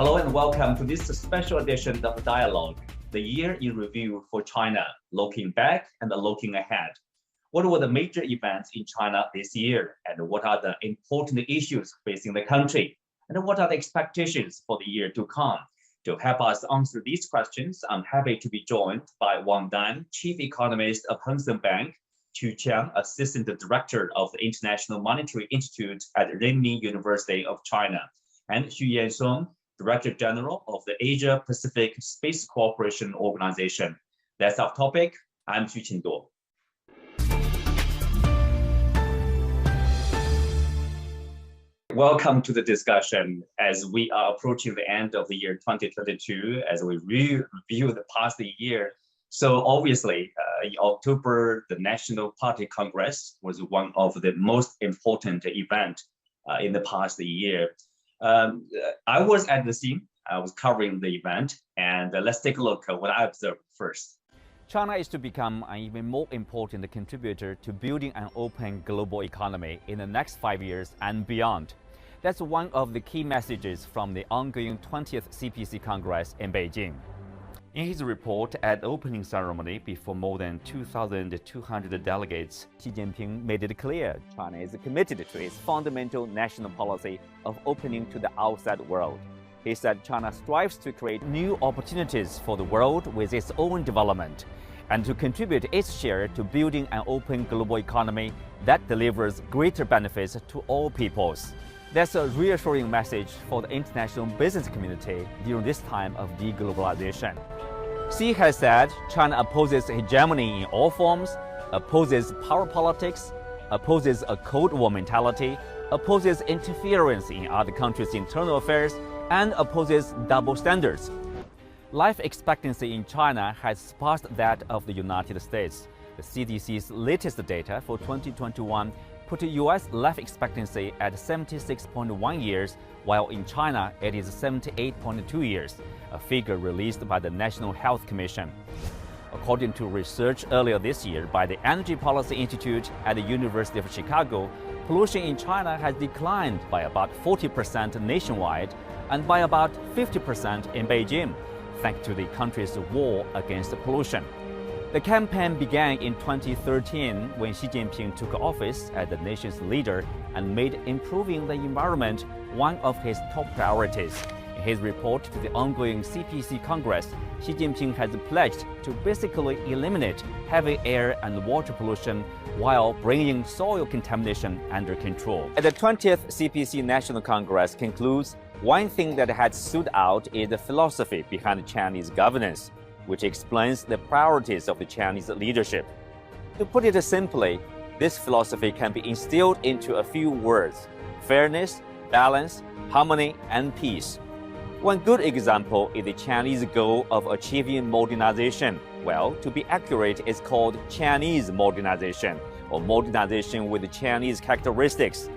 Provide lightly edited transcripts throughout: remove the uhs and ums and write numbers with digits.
Hello and welcome to this special edition of Dialogue, the year in review for China, looking back and looking ahead. What were the major events in China this year, and what are the important issues facing the country, and what are the expectations for the year to come? To help us answer these questions, I'm happy to be joined by Wang Dan, Chief Economist of Hang Seng Bank, Chu Qiang, Assistant Director of the International Monetary Institute at Renmin University of China, and Xu Yansheng, Director General of the Asia Pacific Space Cooperation Organization. That's our topic. I'm Xu Qingduo. Welcome to the discussion as we are approaching the end of the year 2022, as we review the past year. So obviously, in October, the National Party Congress was one of the most important events in the past year. I was at the scene, I was covering the event, and let's take a look at what I observed first. China is to become an even more important contributor to building an open global economy in the next 5 years and beyond. That's one of the key messages from the ongoing 20th CPC Congress in Beijing. In his report at the opening ceremony before more than 2,200 delegates, Xi Jinping made it clear China is committed to its fundamental national policy of opening to the outside world. He said China strives to create new opportunities for the world with its own development and to contribute its share to building an open global economy that delivers greater benefits to all peoples. That's a reassuring message for the international business community during this time of deglobalization. Xi has said China opposes hegemony in all forms, opposes power politics, opposes a Cold War mentality, opposes interference in other countries' internal affairs, and opposes double standards. Life expectancy in China has surpassed that of the United States. The CDC's latest data for 2021 put U.S. life expectancy at 76.1 years, while in China it is 78.2 years, a figure released by the National Health Commission. According to research earlier this year by the Energy Policy Institute at the University of Chicago, pollution in China has declined by about 40% nationwide and by about 50% in Beijing, thanks to the country's war against pollution. The campaign began in 2013 when Xi Jinping took office as the nation's leader and made improving the environment one of his top priorities. In his report to the ongoing CPC Congress, Xi Jinping has pledged to basically eliminate heavy air and water pollution while bringing soil contamination under control. As the 20th CPC National Congress concludes, one thing that had stood out is the philosophy behind Chinese governance, which explains the priorities of the Chinese leadership. To put it simply, this philosophy can be instilled into a few words: fairness, balance, harmony, and peace. One good example is the Chinese goal of achieving modernization. Well, to be accurate, it's called Chinese modernization, or modernization with Chinese characteristics.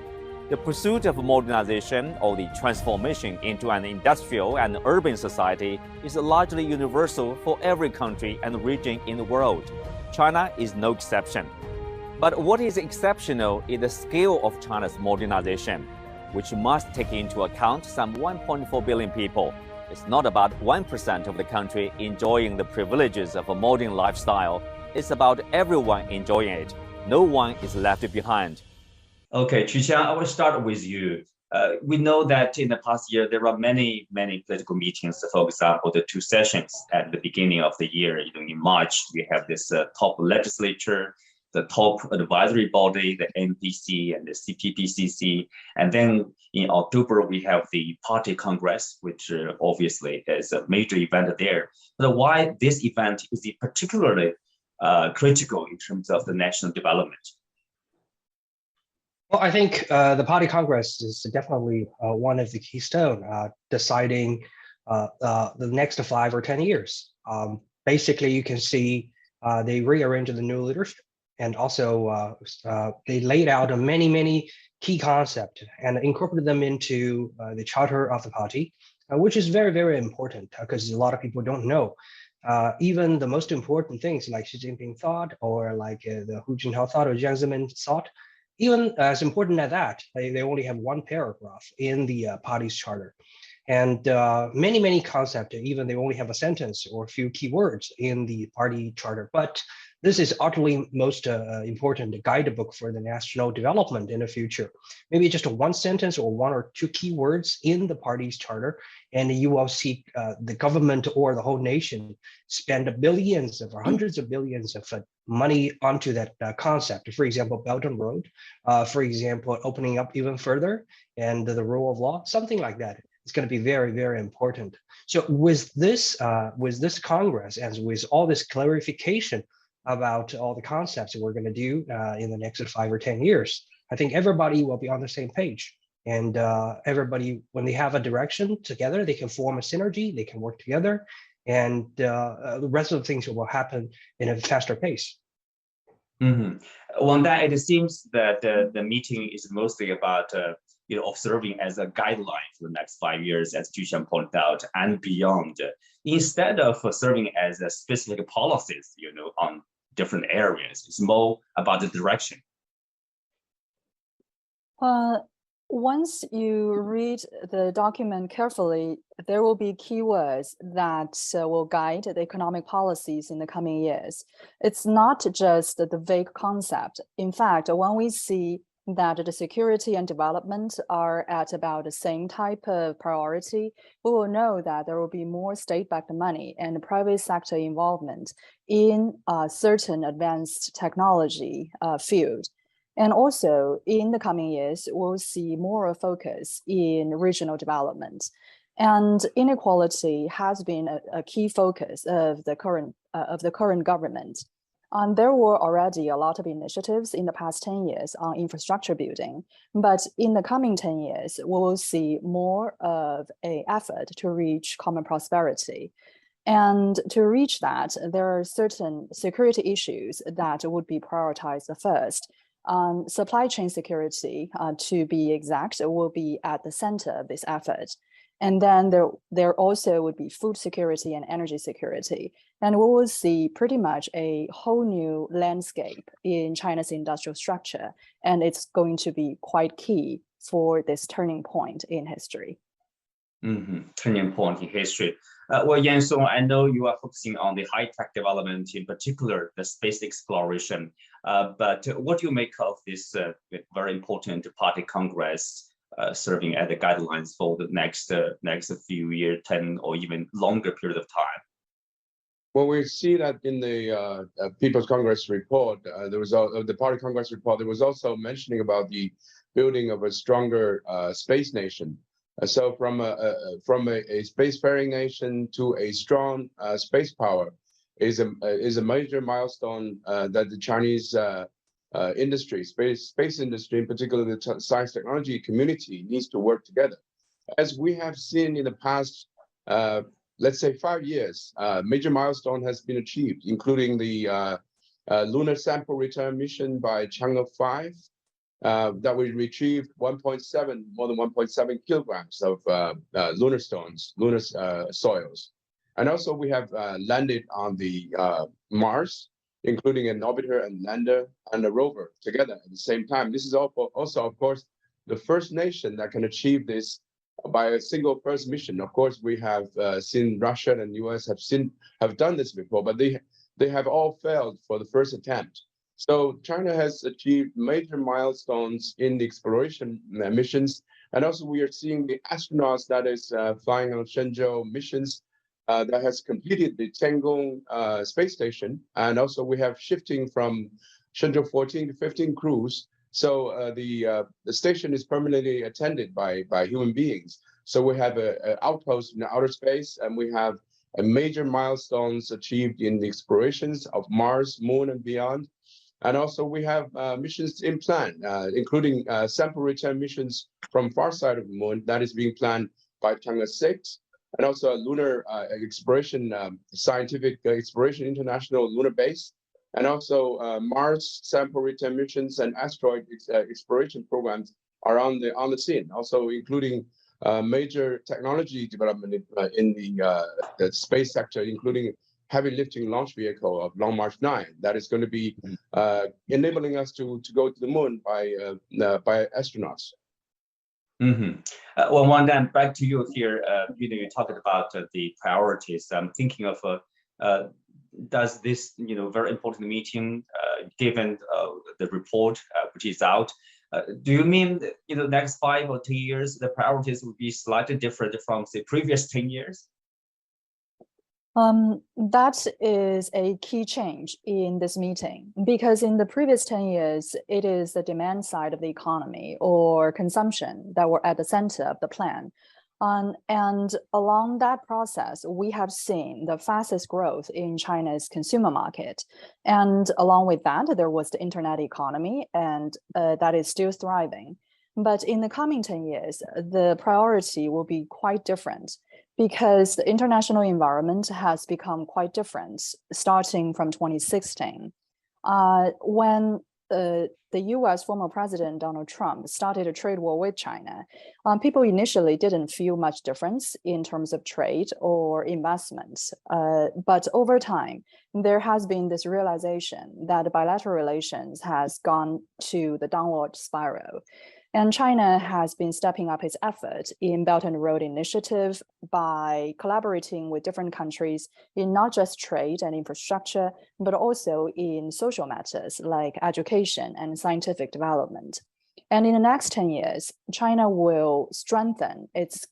The pursuit of modernization, or the transformation into an industrial and urban society, is largely universal for every country and region in the world. China is no exception. But what is exceptional is the scale of China's modernization, which must take into account some 1.4 billion people. It's not about 1% of the country enjoying the privileges of a modern lifestyle. It's about everyone enjoying it. No one is left behind. Okay, Chu Qiang, I will start with you. We know that in the past year, there are many political meetings. For example, the two sessions at the beginning of the year, in March, we have this top legislature, the top advisory body, the NPC and the CPPCC. And then in October, we have the party congress, which obviously is a major event there. But why this event is particularly critical in terms of the national development? Well, I think the Party Congress is definitely one of the keystone deciding the next 5 or 10 years. Basically, you can see they rearranged the new leadership, and also they laid out many key concepts and incorporated them into the charter of the party, which is very important because a lot of people don't know. Even the most important things like Xi Jinping thought, or like the Hu Jintao thought, or Jiang Zemin thought, even as important as that, they only have one paragraph in the party's charter. And many concepts, even they only have a sentence or a few keywords in the party charter. But this is utterly most important guidebook for the national development in the future. Maybe just one sentence or one or two keywords in the party's charter, and you will see the government or the whole nation spend billions or hundreds of billions of money onto that concept. For example, Belt and Road, for example, opening up even further, and the rule of law, something like that. It's going to be very important. So with this Congress and with all this clarification about all the concepts that we're going to do in the next 5 or 10 years, I think everybody will be on the same page. And everybody, when they have a direction together, they can form a synergy, they can work together, and the rest of the things will happen in a faster pace. On that, it seems that the meeting is mostly about observing as a guideline for the next 5 years, as Jushan pointed out, and beyond, instead of serving as a specific policies, on different areas. It's more about the direction. Once you read the document carefully, there will be keywords that will guide the economic policies in the coming years. It's not just the vague concept. In fact, when we see that the security and development are at about the same type of priority, we will know that there will be more state-backed money and private sector involvement in a certain advanced technology field. And also in the coming years, we'll see more focus in regional development. And inequality has been a key focus of the current government. There were already a lot of initiatives in the past 10 years on infrastructure building, but in the coming 10 years, we will see more of an effort to reach common prosperity. And to reach that, there are certain security issues that would be prioritized first. Supply chain security, to be exact, will be at the center of this effort. And then there also would be food security and energy security. And we will see pretty much a whole new landscape in China's industrial structure. And it's going to be quite key for this turning point in history. Turning point in history. Well, Yan Song, I know you are focusing on the high-tech development, in particular, the space exploration. But what do you make of this very important party congress serving as the guidelines for the next few years, 10 or even longer period of time? Well, we see that in the People's Congress report, there was the party congress report. There was also mentioning about the building of a stronger space nation. So from a spacefaring nation to a strong space power is a major milestone that the Chinese industry, space industry, in particular the science technology community, needs to work together. As we have seen in the past, let's say 5 years, major milestone has been achieved, including the lunar sample return mission by Chang'e 5. That we retrieved more than 1.7 kilograms of lunar stones, lunar soils. And also we have landed on the Mars, including an orbiter and lander and a rover together at the same time. This is also, of course, the first nation that can achieve this by a single first mission. Of course, we have seen Russia and US have done this before, but they have all failed for the first attempt. So China has achieved major milestones in the exploration missions, and also we are seeing the astronauts that is flying on Shenzhou missions that has completed the Tiangong space station, and also we have shifting from Shenzhou 14 to 15 crews. So the station is permanently attended by human beings. So we have an outpost in outer space, and we have a major milestones achieved in the explorations of Mars, Moon, and beyond. And also we have missions in plan, including sample return missions from far side of the moon that is being planned by Chang'e 6, and also a lunar exploration, scientific exploration international lunar base, and also Mars sample return missions and asteroid exploration programs are on the scene. Also including major technology development in the space sector, including heavy lifting launch vehicle of Long March 9 that is going to be enabling us to go to the moon by astronauts. Mhm. Well, Wanda, back to you here. You talked about the priorities. I'm thinking of does this very important meeting, given the report which is out, do you mean next 5 or 10 years the priorities will be slightly different from the previous 10 years? That is a key change in this meeting, because in the previous 10 years, it is the demand side of the economy or consumption that were at the center of the plan. And along that process, we have seen the fastest growth in China's consumer market. And along with that, there was the internet economy, and that is still thriving. But in the coming 10 years, the priority will be quite different, because the international environment has become quite different starting from 2016. When the US former president Donald Trump started a trade war with China, people initially didn't feel much difference in terms of trade or investments. But over time, there has been this realization that bilateral relations has gone to the downward spiral. And China has been stepping up its effort in Belt and Road Initiative by collaborating with different countries in not just trade and infrastructure, but also in social matters like education and scientific development. And in the next 10 years, China will strengthen its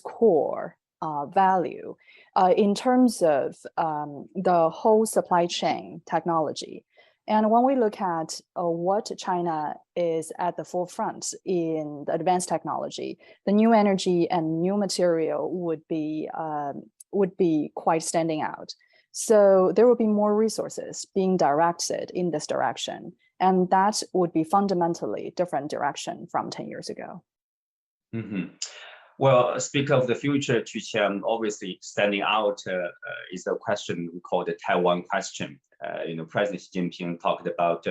core value in terms of the whole supply chain technology. And when we look at what China is at the forefront in the advanced technology, the new energy and new material would be quite standing out. So there will be more resources being directed in this direction, and that would be fundamentally different direction from 10 years ago. Mm-hmm. Well, speak of the future, Qiqian, obviously standing out is a question we call the Taiwan question. President Xi Jinping talked about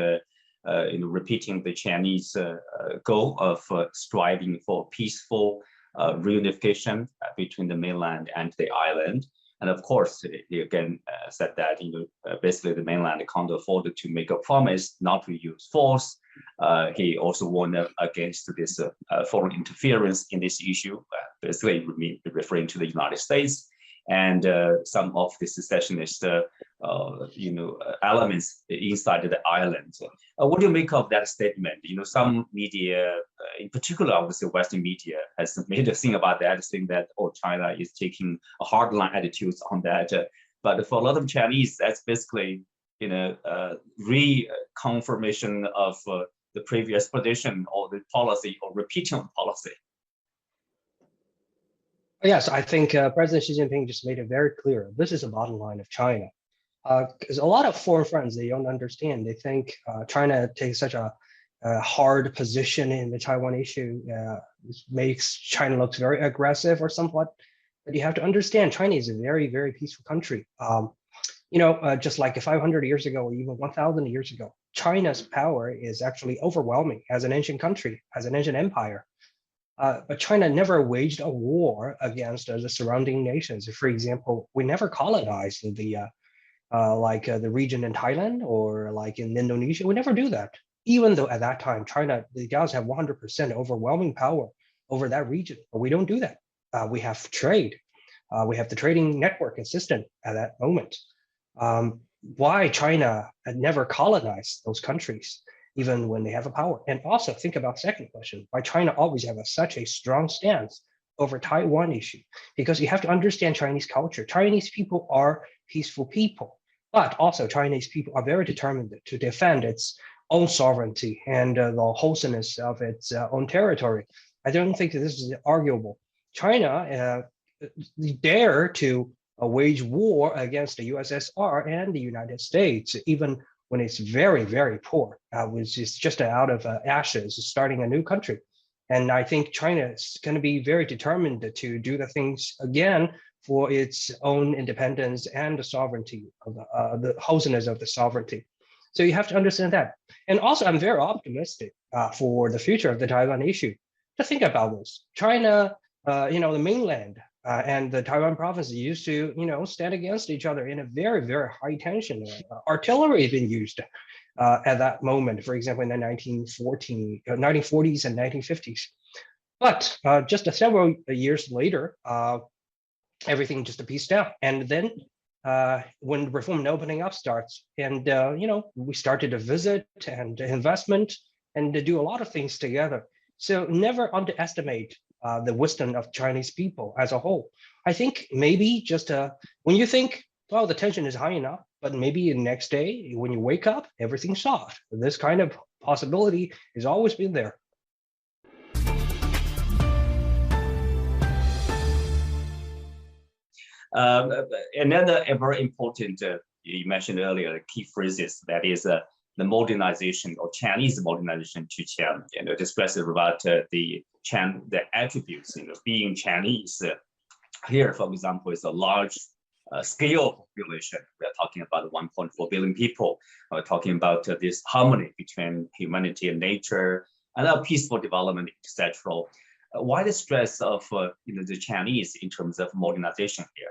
repeating the Chinese goal of striving for peaceful reunification between the mainland and the island. And of course, he again said that basically the mainland can't afford to make a promise not to use force. He also warned against this foreign interference in this issue, basically referring to the United States and some of the secessionist elements inside the island. What do you make of that statement? Some media, in particular, obviously Western media, has made a thing about that, saying that China is taking a hardline attitude on that. But for a lot of Chinese, that's basically reconfirmation of the previous position or the policy or repeating of policy. Yes, I think President Xi Jinping just made it very clear. This is the bottom line of China. Because a lot of foreign friends, they don't understand. They think China takes such a hard position in the Taiwan issue, makes China look very aggressive or somewhat. But you have to understand, China is a very, very peaceful country. Just like 500 years ago or even 1,000 years ago, China's power is actually overwhelming as an ancient country, as an ancient empire. But China never waged a war against the surrounding nations. For example, we never colonized the region in Thailand or like in Indonesia. We never do that. Even though at that time, China, the guys have 100% overwhelming power over that region, but we don't do that. We have trade. We have the trading network and system at that moment. Why China had never colonized those countries, even when they have a power? And also think about the second question, why China always have such a strong stance over Taiwan issue? Because you have to understand Chinese culture. Chinese people are peaceful people, but also Chinese people are very determined to defend its own sovereignty and the wholesomeness of its own territory. I don't think that this is arguable. China dare to wage war against the USSR and the United States, even when it's very, very poor, which is just out of ashes, starting a new country. And I think China is going to be very determined to do the things again for its own independence and the sovereignty of the wholesomeness of the sovereignty. So you have to understand that. And also, I'm very optimistic for the future of the Taiwan issue. To think about this, China, the mainland and the Taiwan province used to, stand against each other in a very, very high tension. Artillery has been used. at that moment, for example, in the 1940s and 1950s. But just several years later, everything just pieced out. And then when reform and opening up starts, and we started to visit and investment and to do a lot of things together. So never underestimate the wisdom of Chinese people as a whole. I think maybe just when you think, well, the tension is high enough, but maybe the next day when you wake up, everything's soft. This kind of possibility has always been there. Another very important, you mentioned earlier, key phrases, that is the modernization or Chinese modernization to China. Discuss about the attributes, being Chinese. Here, for example, is a large scale population. We are talking about 1.4 billion people. We're talking about this harmony between humanity and nature, and peaceful development, etc. Why the stress of the Chinese in terms of modernization here?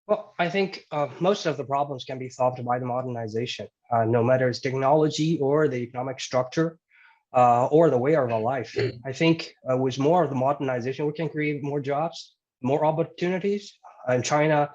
Well, I think most of the problems can be solved by the modernization, no matter it's technology or the economic structure or the way of our life. I think with more of the modernization, we can create more jobs, more opportunities. In China,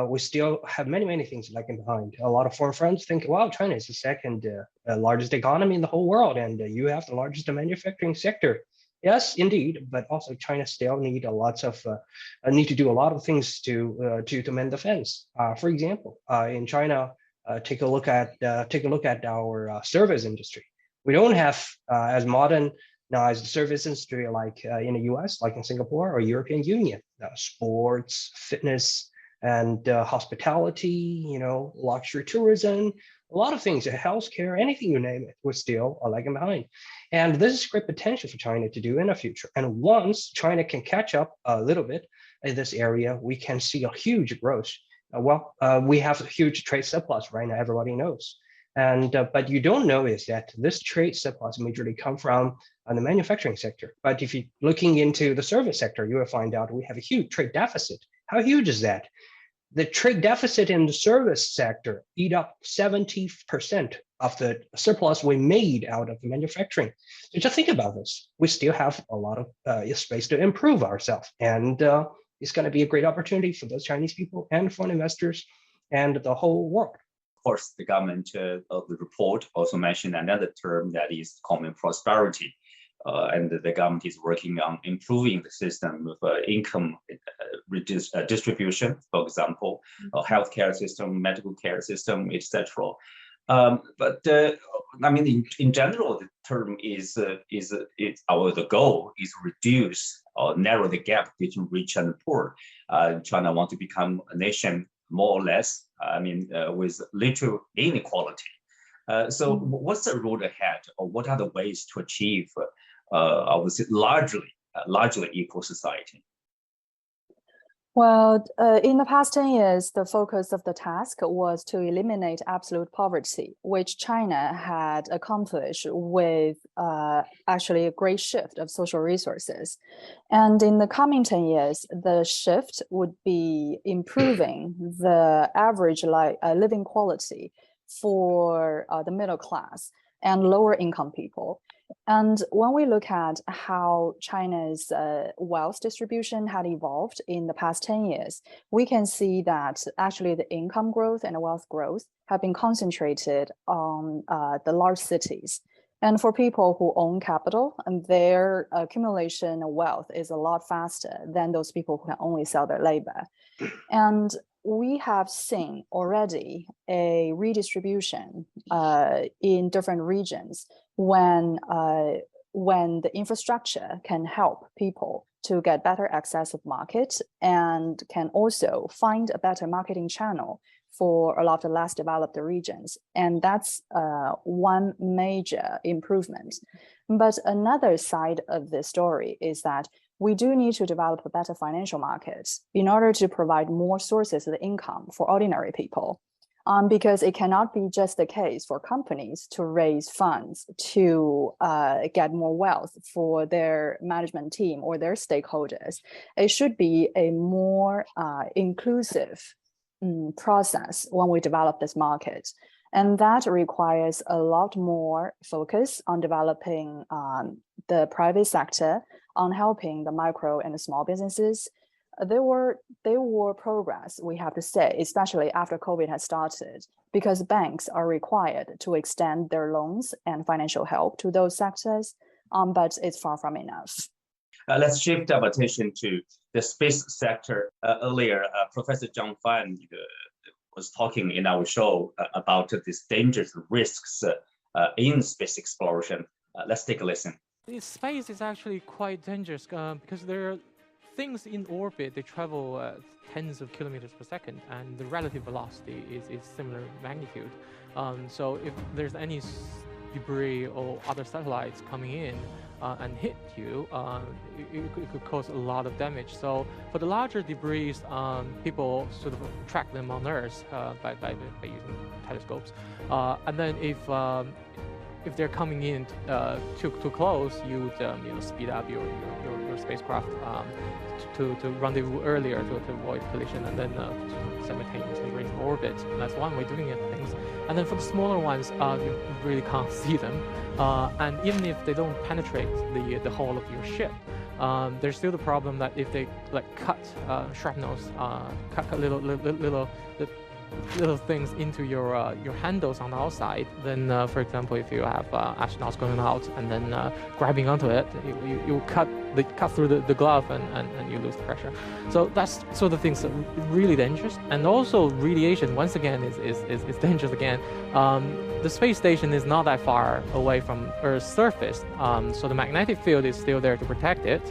we still have many things lagging behind. A lot of foreign friends think, well, China is the second largest economy in the whole world, and you have the largest manufacturing sector. Yes, indeed, but also China still need to do a lot of things to mend the fence. For example, in China, take a look at our service industry. We don't have as modern as the service industry like in the US, like in Singapore or European Union. Sports, fitness, and hospitality, luxury tourism, a lot of things, healthcare, anything you name it, we're still lagging behind. And this is great potential for China to do in the future. And once China can catch up a little bit in this area, we can see a huge growth. We have a huge trade surplus right now, everybody knows. And but you don't know is that this trade surplus majorly come from the manufacturing sector. But if you're looking into the service sector, you will find out we have a huge trade deficit. How huge is that? The trade deficit in the service sector eat up 70% of the surplus we made out of the manufacturing. So just think about this. We still have a lot of space to improve ourselves. And it's going to be a great opportunity for those Chinese people and foreign investors and the whole world. Of course, the government of the report also mentioned another term that is common prosperity. And the government is working on improving the system of income distribution, for example, healthcare system, medical care system, etc. But I mean, in general, the term the goal is reduce or narrow the gap between rich and poor. China wants to become a nation more or less, with little inequality. So what's the road ahead, or what are the ways to achieve obviously largely equal society? Well, in the past 10 years, the focus of the task was to eliminate absolute poverty, which China had accomplished with actually a great shift of social resources. And in the coming 10 years, the shift would be improving the average living quality for the middle class and lower income people. And when we look at how China's wealth distribution had evolved in the past 10 years, we can see that actually the income growth and the wealth growth have been concentrated on the large cities. And for people who own capital, and their accumulation of wealth is a lot faster than those people who can only sell their labor. And we have seen already a redistribution in different regions when the infrastructure can help people to get better access of market and can also find a better marketing channel for a lot of the less developed regions. And that's one major improvement. But another side of the story is that we do need to develop a better financial market in order to provide more sources of income for ordinary people. Because it cannot be just the case for companies to raise funds to get more wealth for their management team or their stakeholders. It should be a more inclusive process when we develop this market. And that requires a lot more focus on developing the private sector, on helping the micro and the small businesses. There were progress, we have to say, especially after COVID has started, because banks are required to extend their loans and financial help to those sectors, but it's far from enough. Let's shift our attention to the space sector. Earlier, Professor Zhang Fan was talking in our show about these dangerous risks in space exploration. Let's take a listen. Space is actually quite dangerous because there are things in orbit, they travel tens of kilometers per second, and the relative velocity is similar magnitude. So if there's any debris or other satellites coming in and hit you, it could cause a lot of damage. So for the larger debris, people sort of track them on Earth by using telescopes. And then if they're coming in too close, you would speed up your spacecraft to rendezvous earlier to avoid collision, and then simultaneously raise orbit. And that's one way of doing things. And then for the smaller ones, you really can't see them. And even if they don't penetrate the hull of your ship, there's still the problem that if they cut shrapnels, cut little things into your handles on the outside, then for example, if you have astronauts going out and then grabbing onto it, you cut through the glove and you lose the pressure. So that's sort of things that are really dangerous. And also radiation, once again, is dangerous again. The space station is not that far away from Earth's surface, so the magnetic field is still there to protect it.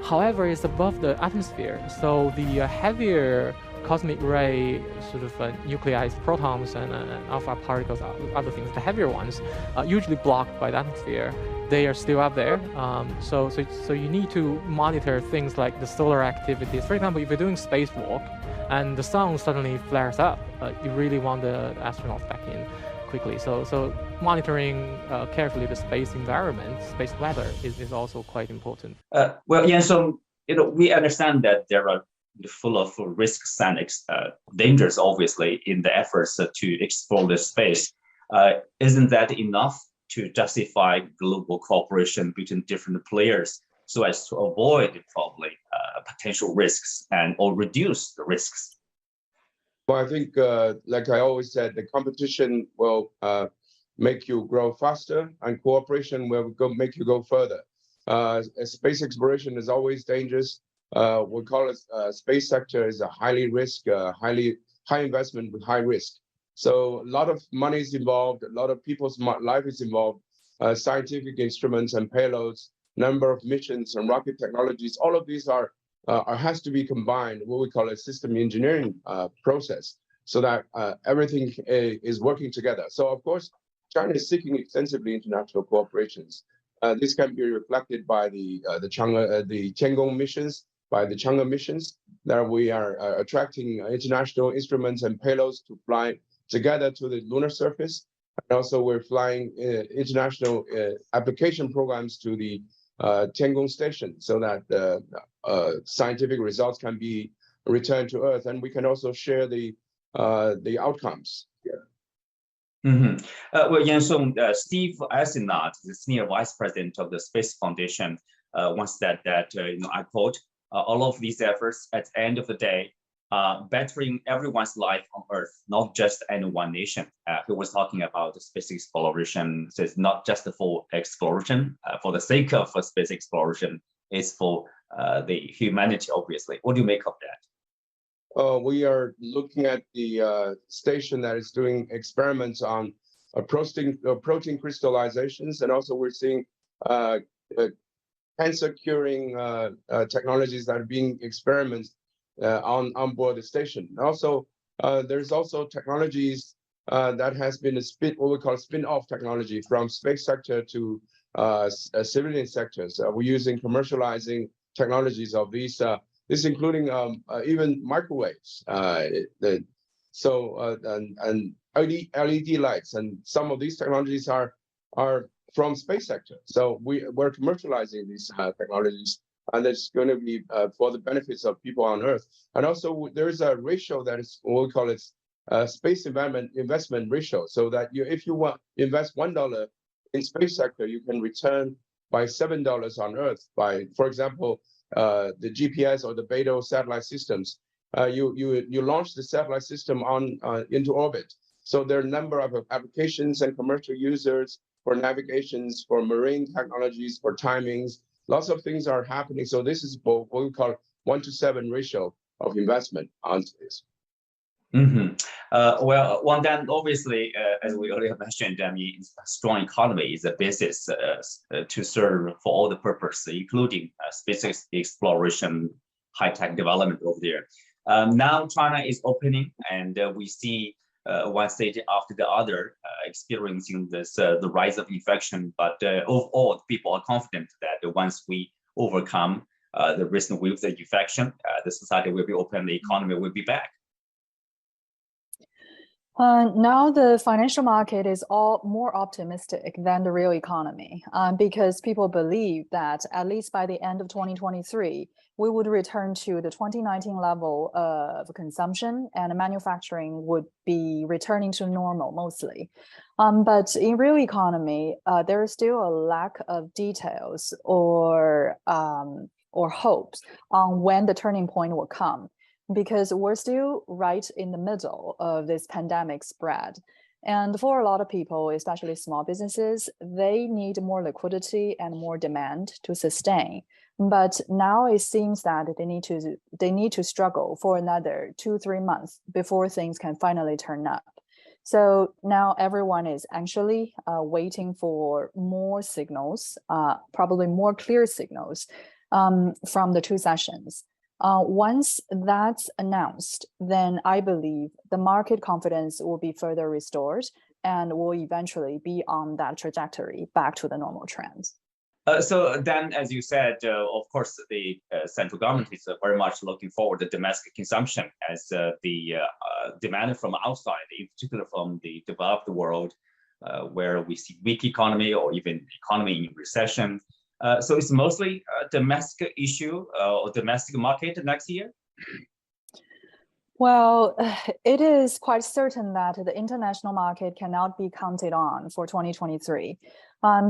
However, it's above the atmosphere, so the heavier cosmic ray sort of nuclei, protons and alpha particles, other things, the heavier ones, usually blocked by the atmosphere. They are still up there. So you need to monitor things like the solar activities. For example, if you're doing spacewalk and the sun suddenly flares up, you really want the astronauts back in quickly. So monitoring carefully the space environment, space weather is also quite important. Well, yeah, so we understand that there are full of risks and dangers, obviously, in the efforts to explore the space. Isn't that enough to justify global cooperation between different players so as to avoid probably potential risks or reduce the risks? Well, I think, like I always said, the competition will make you grow faster, and cooperation will make you go further. Space exploration is always dangerous. We call it space sector is a highly risk, high investment with high risk. So a lot of money is involved, a lot of people's life is involved, scientific instruments and payloads, number of missions and rocket technologies. All of these has to be combined, what we call a system engineering process, so that everything is working together. So of course, China is seeking extensively international cooperations. This can be reflected by the Tiangong missions, by the Chang'e missions, that we are attracting international instruments and payloads to fly together to the lunar surface. And also we're flying international application programs to the Tiangong station so that scientific results can be returned to Earth, and we can also share the outcomes. Mm-hmm. Well, Yan-Song, Steve Asenat, the senior vice president of the Space Foundation, once said that, I quote, all of these efforts at the end of the day, bettering everyone's life on Earth, not just any one nation. He was talking about space exploration. So it's not just for exploration, for the sake of space exploration, it's for the humanity, obviously. What do you make of that? We are looking at the station that is doing experiments on protein crystallizations, and also we're seeing cancer curing technologies that are being experimented on board the station. Also, there's also technologies that has been what we call spin-off technology from space sector to civilian sectors. We're using commercializing technologies of these. This including even microwaves, and LED lights, and some of these technologies are from space sector. So we're commercializing these technologies, and it's going to be for the benefits of people on Earth. And also there is a ratio that is what we call it space investment ratio, so that if you want invest $1 in space sector, you can return by $7 on Earth. By, for example, the GPS or the Beidou satellite systems, you launch the satellite system into orbit. So there are a number of applications and commercial users for navigations, for marine technologies, for timings. Lots of things are happening. So this is what we call 1-to-7 ratio of investment onto this. Well, then obviously, as we earlier mentioned, I mean, a strong economy is a basis to serve for all the purpose, including space exploration, high-tech development over there. Now China is opening, and we see one state after the other experiencing this the rise of infection. But overall, people are confident that once we overcome the recent waves of infection, the society will be open, the economy will be back. Now the financial market is all more optimistic than the real economy because people believe that at least by the end of 2023, we would return to the 2019 level of consumption and manufacturing would be returning to normal mostly. But in real economy, there is still a lack of details or hopes on when the turning point will come, because we're still right in the middle of this pandemic spread. And for a lot of people, especially small businesses, they need more liquidity and more demand to sustain. But now it seems that they need to struggle for another 2-3 months before things can finally turn up. So now everyone is actually waiting for more signals, probably more clear signals from the 2 sessions. Once that's announced, then I believe the market confidence will be further restored and will eventually be on that trajectory back to the normal trends. So then, as you said, of course, the central government is very much looking forward to domestic consumption as the demand from outside, in particular from the developed world, where we see weak economy or even economy in recession. So it's mostly a domestic issue or domestic market next year? Well, it is quite certain that the international market cannot be counted on for 2023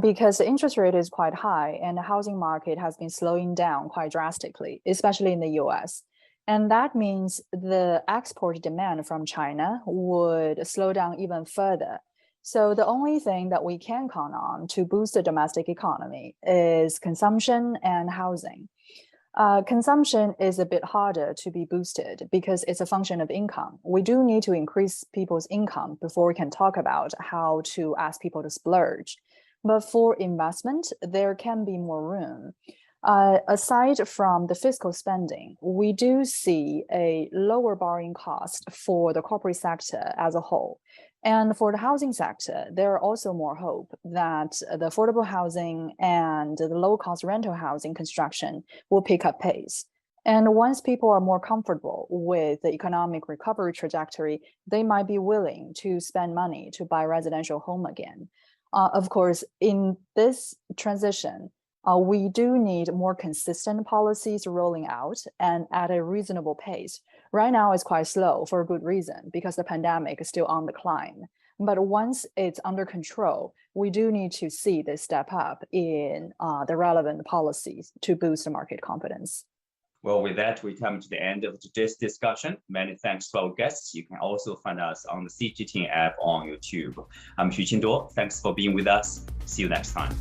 because the interest rate is quite high and the housing market has been slowing down quite drastically, especially in the US. And that means the export demand from China would slow down even further. So the only thing that we can count on to boost the domestic economy is consumption and housing. Consumption is a bit harder to be boosted because it's a function of income. We do need to increase people's income before we can talk about how to ask people to splurge. But for investment, there can be more room. Aside from the fiscal spending, we do see a lower borrowing cost for the corporate sector as a whole. And for the housing sector, there are also more hope that the affordable housing and the low-cost rental housing construction will pick up pace. And once people are more comfortable with the economic recovery trajectory, they might be willing to spend money to buy residential home again. Of course, in this transition, we do need more consistent policies rolling out and at a reasonable pace. Right now, it's quite slow for a good reason because the pandemic is still on the climb. But once it's under control, we do need to see this step up in the relevant policies to boost the market confidence. Well, with that, we come to the end of today's discussion. Many thanks to our guests. You can also find us on the CGTN app on YouTube. I'm Xu Qinduo. Thanks for being with us. See you next time.